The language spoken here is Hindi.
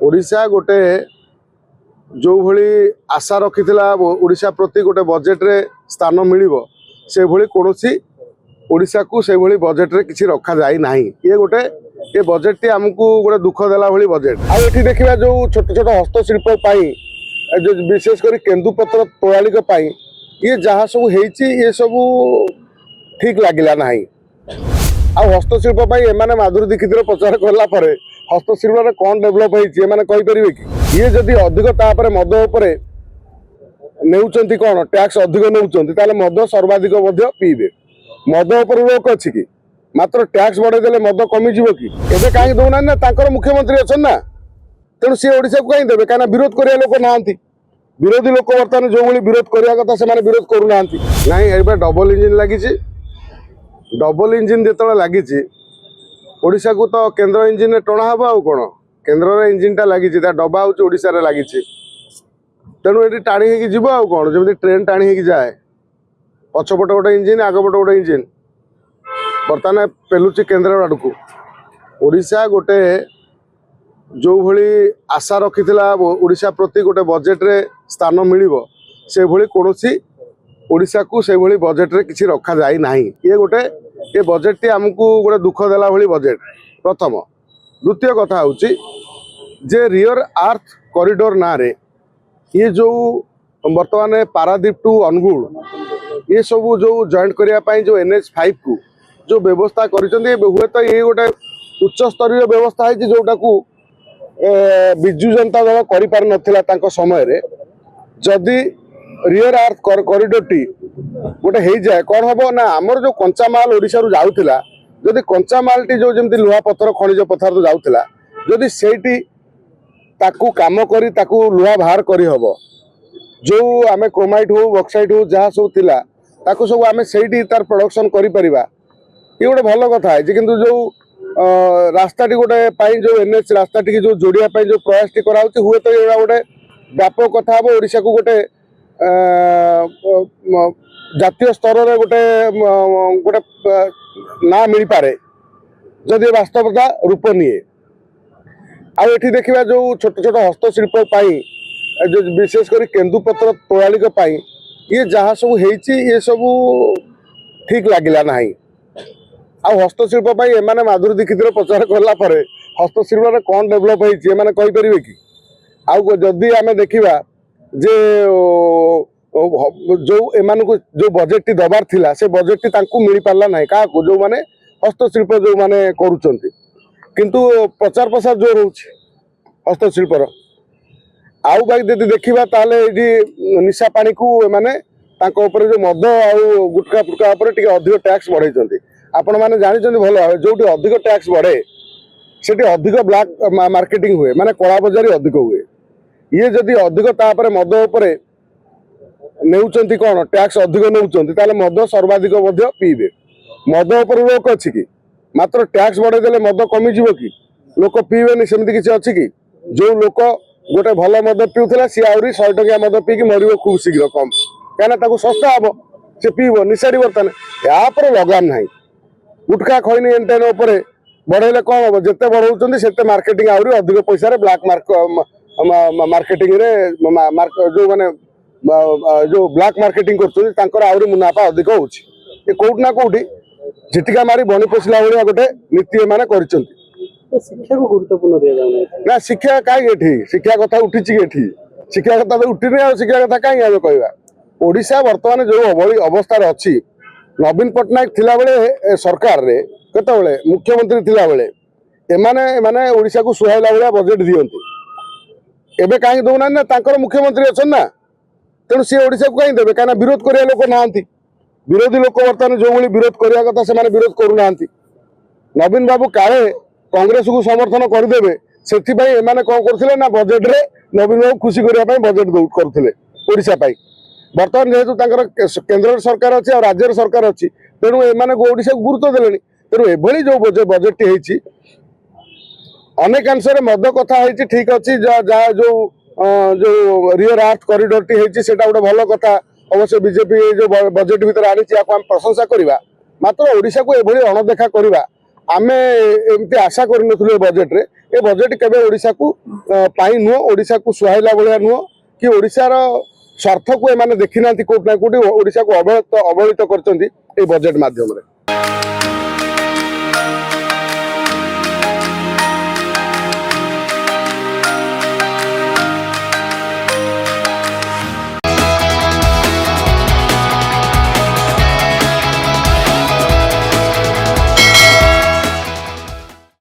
ओडिशा गोटे जो भली आशा रखी ओडिशा प्रति गोटे बजेट रे स्थान मिलिबो से भली कोनोसी ओडिशा को से भली बजेट रे किछि रखा जाई नाही। ये बजेट टी हमकु गोटे दुख देला भली बजेट। आ एठी देखिबा जो छोट छोट हस्तशिल्प पाई जो विशेष करी केंदुपत्र तोयालिक पाई ये जहाँ सब हेची ये सब ठीक लागिला नाही। आ हस्तशिल्प पाई एमाने माधुरी दीक्षित प्रचार करला परे हस्तशिल्प रे कोन डेवलप हेची एमाने कहि परिबे कि ये जदी अधिक तापरे मद उपरे नेउचंती कोन टैक्स अधिक नेउचंती ताले मद सर्वाधिक मध्य पीबे। मद उपर रोक अछि कि मात्र टैक्स बढ़े देले मद कमी जीवो कि एबे काहे दउना ना तांकर मुख्यमंत्री अछन ना तेणु सी ओडिशा को काहे देबे काना विरोध करिया लोक नांती। विरोधी लोक वर्तमान जो भली विरोध करिया कथा से माने विरोध करू नांती। नाही एबे डबल इंजन लागी छि। डबल इंजन जेतले लागी छि ओडिशा को तो केंद्र इंजन रे टणा हबा आ कोन केंद्र रे इंजन टा लागी छि ता डबा होची ओडिशा रे लागी छि। तेणु एटी टाणी हेकी जीवो आ कोन जेमति ट्रेन टाणी हेकी जाए पछपट गोटे इंजिन आगपट गोटे इंजिन बर्तमान पेलुची केंद्र आड़ को। ओडिशा गोटे जो भली आशा रखी ओडिशा प्रति गोटे बजेट रे स्थान मिलिबो से भली कोनोसी ओडिशा को से भली बजेट रे किछि रखा जाई नाही। ये बजेट टी हमकु गोटे दुख देला भली बजेट प्रथम। द्वितीय कथा होची जे रियर अर्थ कॉरिडोर ना रे ये जो वर्तमान पारादीप टू अनुगुल ये सब जो जॉइंट करिया पाई जो NH5 को जो व्यवस्था करिसंदी हुए तो ये गोटे उच्च स्तरीय व्यवस्था है जोटा को बिजु जनता दल करि पार नथिला तांको समय रे। जदि रियर अर्थ कॉरिडोर टी गोटे हो जाए कौन हम ना आमर जो कंचा माल ओडिशा रु जाउथिला जदि कंचा माल टी जो जमती लुहा पत्थर खनिज पत्थर तो जाउथिला जदि सेठी ताकू काम करी ताकू लुहा बाहर करी हबो जो आमे क्रोमाइट हो बक्साइट हो जहाँ सब थिला ताकू सब आमे सेठी तार प्रोडक्शन करि परिबा ये गोटे भल कथा है। किंतु जो रास्ताटी गोटे पाई जो NH रास्ताटी की जो जोड़िया पाई जो प्रयास टी करा होची हुए तो ये गोटे व्यापक कथा हम ओडिशा को गोटे जातीय स्तर रे गोटे गोटे ना मिल पारे जदि वास्तवता रूप निए। आ एठी देखिबा जो छोट छोट हस्तशिल्प पाई जो विशेष करी केंदुपत्र तोयालिक पाई ये जहाँ सब हेची ये सब ठीक लागिला नाही। आ हस्तशिल्प पाई एमाने माधुरी दीक्षित प्रचार करला परे हस्तशिल्प रे कोन डेवलप हेची एमाने कहि परिबे कि आ जदि आमे देखिबा जे जो एमान को जो बजेट टी दबार थिला से बजेट टी तांकू मिली पारला नाही का को जो माने हस्तशिल्प जो माने करूचंती किंतु प्रचार प्रसार जो रहउछि हस्तशिल्प रो आउ बाई यदि देखिबा ताले एडी निशा पानी को माने तांको ऊपर जो मद आउ गुटका फुटका ऊपर टिके अधिक टैक्स बढ़ाइचंती। आपण माने जानिचंती भलो जोटी अधिक टैक्स बढ़े सेठी अधिक ब्लैक मार्केटिंग हुए माने कला बाजारी अधिक हुए। ये जदि अधिक तापर मद उपरे नेउचंती कोन टैक्स अधिक नेउचंती ताले मद सर्वाधिक मध्य पीबे। मद उपर रोक अछि कि मात्र टैक्स बढ़े देले मद कमी जीवो कि लोक पीबेनी सेमति किछि अछि कि जो लोक गोटे भल मद पीउथला सी आउरी 100 टकिया मद पीकी मरिबो खूब शीघ्र कम कहना ताको सस्ता हबो से पीबो निसारी बर्तन या पर लगाम नाही। गुटखा खैनी एंटेन उपरे बढ़ेले कौन हम जिते बढ़ाऊँ से मार्केटिंग आउरी अधिक पैसा रे ब्लैक मार्केटिंग रे जो माने जो ब्लैक मार्केटिंग कर आउरी मुनाफा अधिक होउछि। ये कोउट ना कोउठी झिटिका मारी बनी पोसला भलिया गोटे नीति माने करिसंती। शिक्षा को गुरुत्वपूर्ण दिया जाउना ना शिक्षा काई एठी शिक्षा कथा उठिछि एठी शिक्षा कथा तो उठिने आ शिक्षा कथा काई आमे कहबा। ओडिशा वर्तमान जो अवस्था रे अछि नवीन पटनायक थिला बेले सरकार रे केते बेले मुख्यमंत्री थिला बेले एमाने ओडिशा को सुहाइला बेला बजेट दियंती एबे काहे दउना ना तांकर मुख्यमंत्री अछन ना तेणु सी ओडिशा को काहे देबे काना विरोध करिया लोक नांती। विरोधी लोक वर्तमान जो भली विरोध करिया कथा से माने विरोध करू नांती। नवीन बाबू काळे कांग्रेस को समर्थन करदेबे सेथि पई एमाने कोन करथिले ना बजेट रे नवीन बाबू खुशी करिया पई बजेट करथिले ओडिशा पई। वर्तमान जेहेतु तांकर केंद्र सरकार अछि और राज्य सरकार अछि तेणु एमाने ओडिशा को गुरुत्व देलेनी। तेणु एभली जो बजेट टी हेछि अनेक अंश रे मद कथा हेछि ठीक अछि जो जो रियर अर्थ कॉरिडोर टी हेछि सेटा गोटे भल कथा। अवश्य बीजेपी जो बजेट भीतर आनी हम प्रशंसा करवा मात्र ओडिशा को एभली अणदेखा करवा आमे एमती आशा करनथुले बजेट रे ए बजेट केबे ओडिसा को पाई नुह ओडिसा को सुहाइला भलिया नुह कि ओडिसा रो स्वार्थ को एमाने देखि नांती कोट ना कोटी ओडिसा को अवहेलित करचंती ए बजेट माध्यम रे।